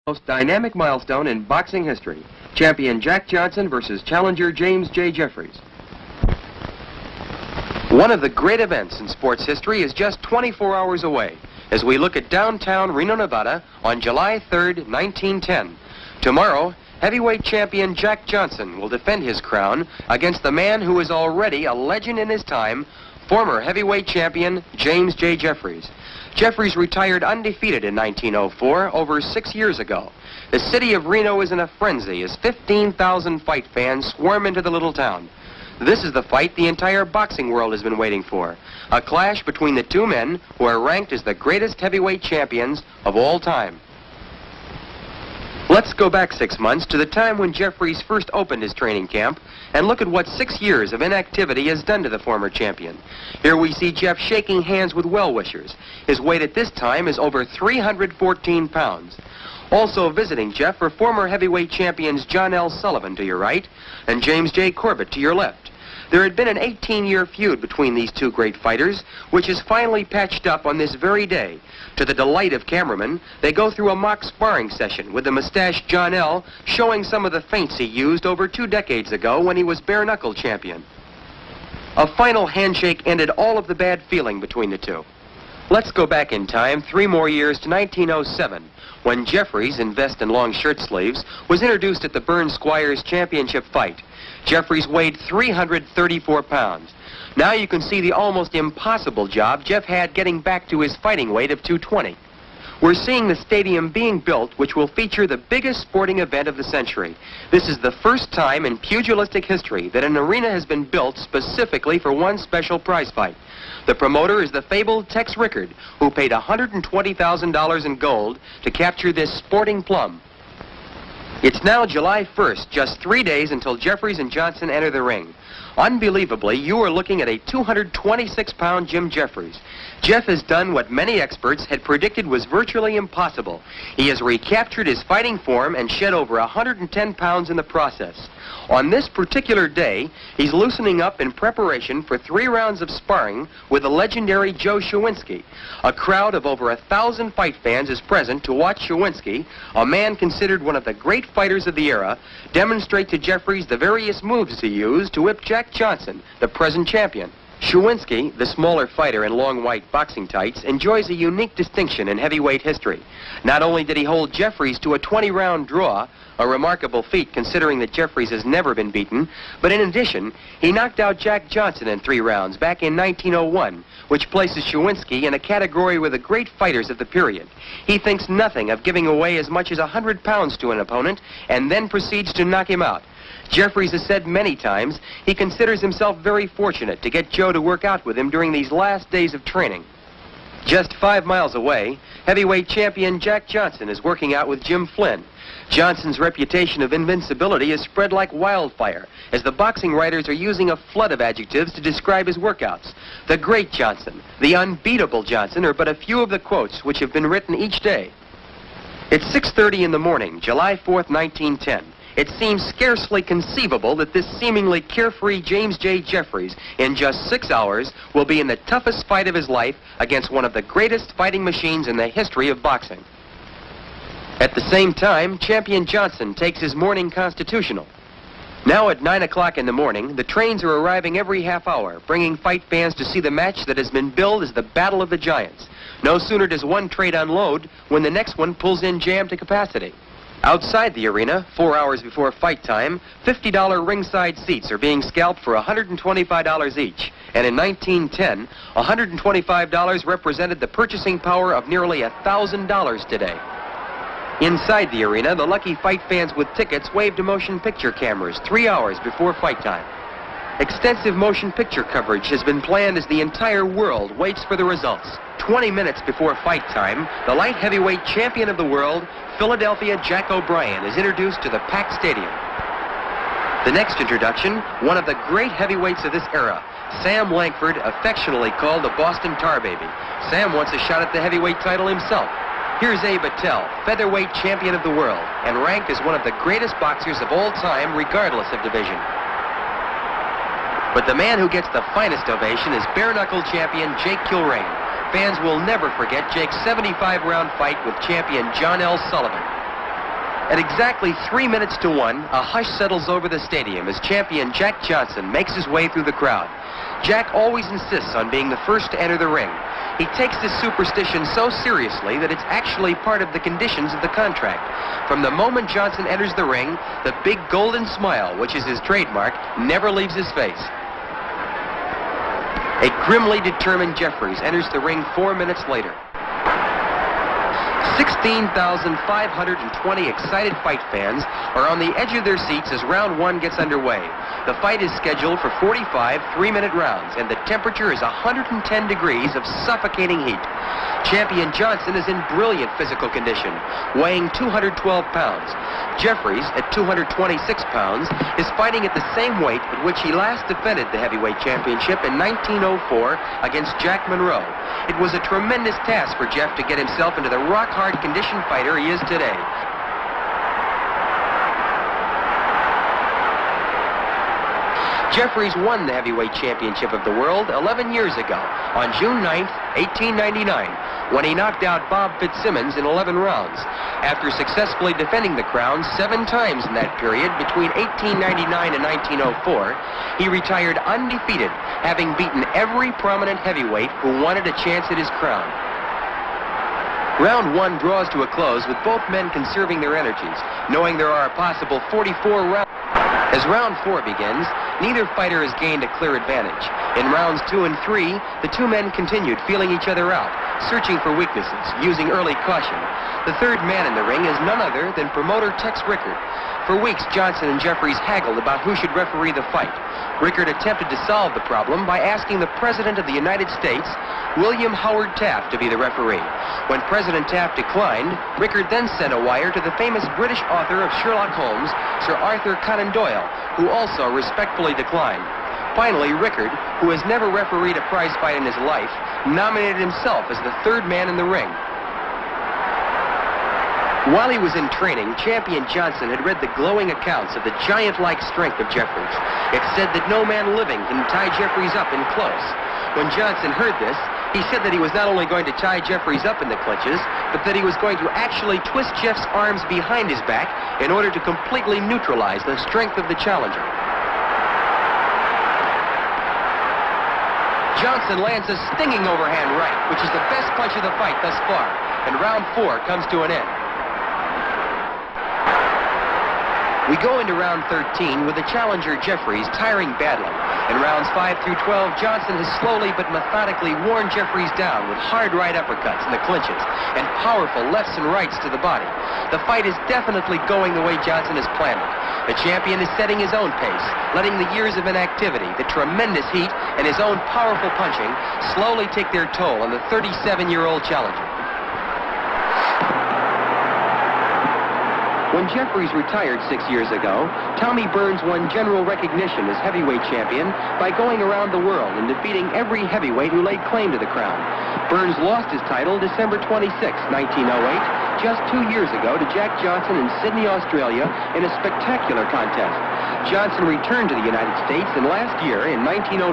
Most dynamic milestone in boxing history. Champion Jack Johnson versus challenger James.J. Jeffries. One of the great events in sports history is just 24 hours away as we look at downtown Reno, Nevada on July 3rd, 1910. Tomorrow, heavyweight champion Jack Johnson will defend his crown against the man who is already a legend in his time, former heavyweight champion James.J. Jeffries. Jeffries retired undefeated in 1904, over 6 years ago. The city of Reno is in a frenzy as 15,000 fight fans swarm into the little town. This is the fight the entire boxing world has been waiting for. A clash between the two men who are ranked as the greatest heavyweight champions of all time. Let's go back 6 months to the time when Jeffries first opened his training camp and look at what 6 years of inactivity has done to the former champion. Here we see Jeff shaking hands with well-wishers. His weight at this time is over 314 pounds. Also visiting Jeff are former heavyweight champions John L. Sullivan to your right and James J. Corbett to your left. There had been an 18-year feud between these two great fighters, which is finally patched up on this very day. To the delight of cameramen, they go through a mock sparring session with the mustached John L. showing some of the feints he used over 2 decades ago when he was bare-knuckle champion. A final handshake ended all of the bad feeling between the two. Let's go back in time 3 more years to 1907, when Jeffries, in vest and long shirt sleeves, was introduced at the Burns Squires Championship fight. Jeffries weighed 334 pounds. Now you can see the almost impossible job Jeff had getting back to his fighting weight of 220. We're seeing the stadium being built, which will feature the biggest sporting event of the century. This is the first time in pugilistic history that an arena has been built specifically for one special prize fight. The promoter is the fabled Tex Rickard, who paid $120,000 in gold to capture this sporting plum. It's now July 1st, just 3 days until Jeffries and Johnson enter the ring. Unbelievably, you are looking at a 226-pound Jim Jeffries. Jeff has done what many experts had predicted was virtually impossible. He has recaptured his fighting form and shed over 110 pounds in the process. On this particular day, he's loosening up in preparation for 3 rounds of sparring with the legendary Joe Shawinski. A crowd of over 1,000 fight fans is present to watch Shawinski, a man considered one of the great fighters of the era, demonstrate to Jeffries the various moves he used to whip Jack Johnson, the present champion. Shawinski, the smaller fighter in long white boxing tights, enjoys a unique distinction in heavyweight history. Not only did he hold Jeffries to a 20-round draw, a remarkable feat considering that Jeffries has never been beaten, but in addition, he knocked out Jack Johnson in 3 rounds back in 1901, which places Shawinski in a category with the great fighters of the period. He thinks nothing of giving away as much as 100 pounds to an opponent and then proceeds to knock him out. Jeffries has said many times he considers himself very fortunate to get Joe to work out with him during these last days of training. Just 5 miles away, heavyweight champion Jack Johnson is working out with Jim Flynn. Johnson's reputation of invincibility is spread like wildfire, as the boxing writers are using a flood of adjectives to describe his workouts. The great Johnson, the unbeatable Johnson are but a few of the quotes which have been written each day. It's 6:30 in the morning, July 4th, 1910. It seems scarcely conceivable that this seemingly carefree James.J. Jeffries, in just 6 hours, will be in the toughest fight of his life against one of the greatest fighting machines in the history of boxing. At the same time, champion Johnson takes his morning constitutional. Now at 9 o'clock in the morning, the trains are arriving every half hour, bringing fight fans to see the match that has been billed as the Battle of the Giants. No sooner does one train unload when the next one pulls in jammed to capacity. Outside the arena, 4 hours before fight time, $50 ringside seats are being scalped for $125 each. And in 1910, $125 represented the purchasing power of nearly $1,000 today. Inside the arena, the lucky fight fans with tickets waved to motion picture cameras 3 hours before fight time. Extensive motion picture coverage has been planned as the entire world waits for the results. 20 minutes before fight time, the light heavyweight champion of the world, Philadelphia Jack O'Brien, is introduced to the packed stadium. The next introduction, one of the great heavyweights of this era, Sam Lankford, affectionately called the Boston Tar Baby. Sam wants a shot at the heavyweight title himself. Here's Abe Attell, featherweight champion of the world, and ranked as one of the greatest boxers of all time, regardless of division. But the man who gets the finest ovation is bare-knuckle champion Jake Kilrain. Fans will never forget Jake's 75-round fight with champion John L. Sullivan. At exactly 3 minutes to 1, a hush settles over the stadium as champion Jack Johnson makes his way through the crowd. Jack always insists on being the first to enter the ring. He takes this superstition so seriously that it's actually part of the conditions of the contract. From the moment Johnson enters the ring, the big golden smile, which is his trademark, never leaves his face. A grimly determined Jeffries enters the ring 4 minutes later. 16,520 excited fight fans are on the edge of their seats as round 1 gets underway. The fight is scheduled for 45 3-minute rounds, and the temperature is 110 degrees of suffocating heat. Champion Johnson is in brilliant physical condition, weighing 212 pounds. Jeffries, at 226 pounds, is fighting at the same weight at which he last defended the heavyweight championship in 1904 against Jack Monroe. It was a tremendous task for Jeff to get himself into the rock-hard conditioned fighter he is today. Jeffries won the heavyweight championship of the world 11 years ago, on June 9th, 1899, when he knocked out Bob Fitzsimmons in 11 rounds. After successfully defending the crown 7 times in that period between 1899 and 1904, he retired undefeated, having beaten every prominent heavyweight who wanted a chance at his crown. Round 1 draws to a close with both men conserving their energies, knowing there are a possible 44 rounds. As round 4 begins, neither fighter has gained a clear advantage. In rounds 2 and 3, the two men continued feeling each other out, searching for weaknesses, using early caution. The third man in the ring is none other than promoter Tex Rickard. For weeks, Johnson and Jeffries haggled about who should referee the fight. Rickard attempted to solve the problem by asking the President of the United States, William Howard Taft, to be the referee. When President Taft declined, Rickard then sent a wire to the famous British author of Sherlock Holmes, Sir Arthur Conan Doyle, who also respectfully declined. Finally, Rickard, who has never refereed a prize fight in his life, nominated himself as the third man in the ring. While he was in training, champion Johnson had read the glowing accounts of the giant-like strength of Jeffries. It said that no man living can tie Jeffries up in close. When Johnson heard this, he said that he was not only going to tie Jeffries up in the clinches, but that he was going to actually twist Jeff's arms behind his back in order to completely neutralize the strength of the challenger. Johnson lands a stinging overhand right, which is the best punch of the fight thus far, and round 4 comes to an end. We go into round 13 with the challenger Jeffries tiring badly. In rounds 5 through 12, Johnson has slowly but methodically worn Jeffries down with hard right uppercuts in the clinches and powerful lefts and rights to the body. The fight is definitely going the way Johnson has planned it. The champion is setting his own pace, letting the years of inactivity, the tremendous heat, and his own powerful punching slowly take their toll on the 37-year-old challenger. When Jeffries retired 6 years ago, Tommy Burns won general recognition as heavyweight champion by going around the world and defeating every heavyweight who laid claim to the crown. Burns lost his title December 26, 1908, just 2 years ago to Jack Johnson in Sydney, Australia, in a spectacular contest. Johnson returned to the United States and last year, in 1909,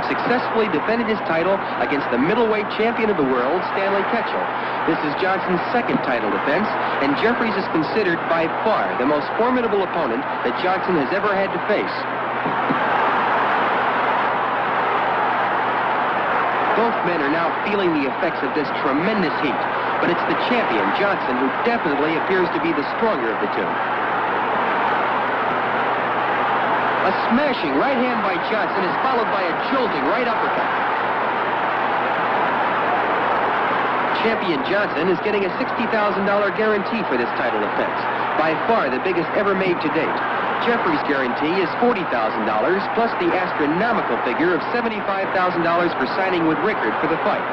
successfully defended his title against the middleweight champion of the world, Stanley Ketchel. This is Johnson's second title defense, and Jeffries is considered by far the most formidable opponent that Johnson has ever had to face. Both men are now feeling the effects of this tremendous heat, but it's the champion, Johnson, who definitely appears to be the stronger of the two. A smashing right hand by Johnson is followed by a jolting right uppercut. Champion Johnson is getting a $60,000 guarantee for this title defense, by far the biggest ever made to date. Jeffries' guarantee is $40,000, plus the astronomical figure of $75,000 for signing with Rickard for the fight.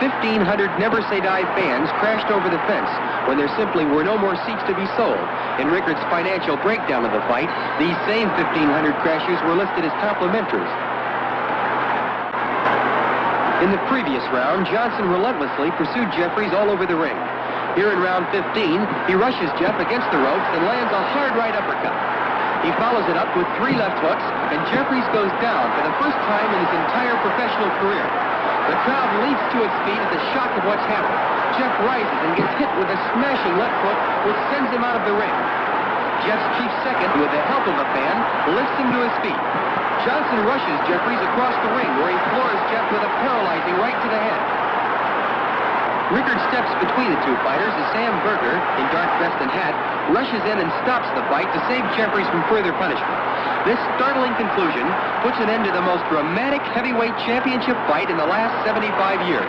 1,500 never-say-die fans crashed over the fence when there simply were no more seats to be sold. In Rickard's financial breakdown of the fight, these same 1,500 crashers were listed as complimentaries. In the previous round, Johnson relentlessly pursued Jeffries all over the ring. Here in round 15, he rushes Jeff against the ropes and lands a hard right uppercut. He follows it up with 3 left hooks, and Jeffries goes down for the first time in his entire professional career. The crowd leaps to its feet at the shock of what's happened. Jeff rises and gets hit with a smashing left hook, which sends him out of the ring. Jeff's chief second, with the help of a fan, lifts him to his feet. Johnson rushes Jeffries across the ring, where he floors Jeff with a paralyzing right to the head. Rickard steps between the two fighters as Sam Berger, in dark vest and hat, rushes in and stops the fight to save Jeffries from further punishment. This startling conclusion puts an end to the most dramatic heavyweight championship fight in the last 75 years.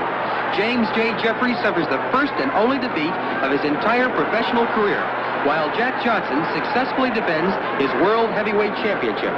James.J. Jeffries suffers the first and only defeat of his entire professional career, while Jack Johnson successfully defends his World Heavyweight Championship.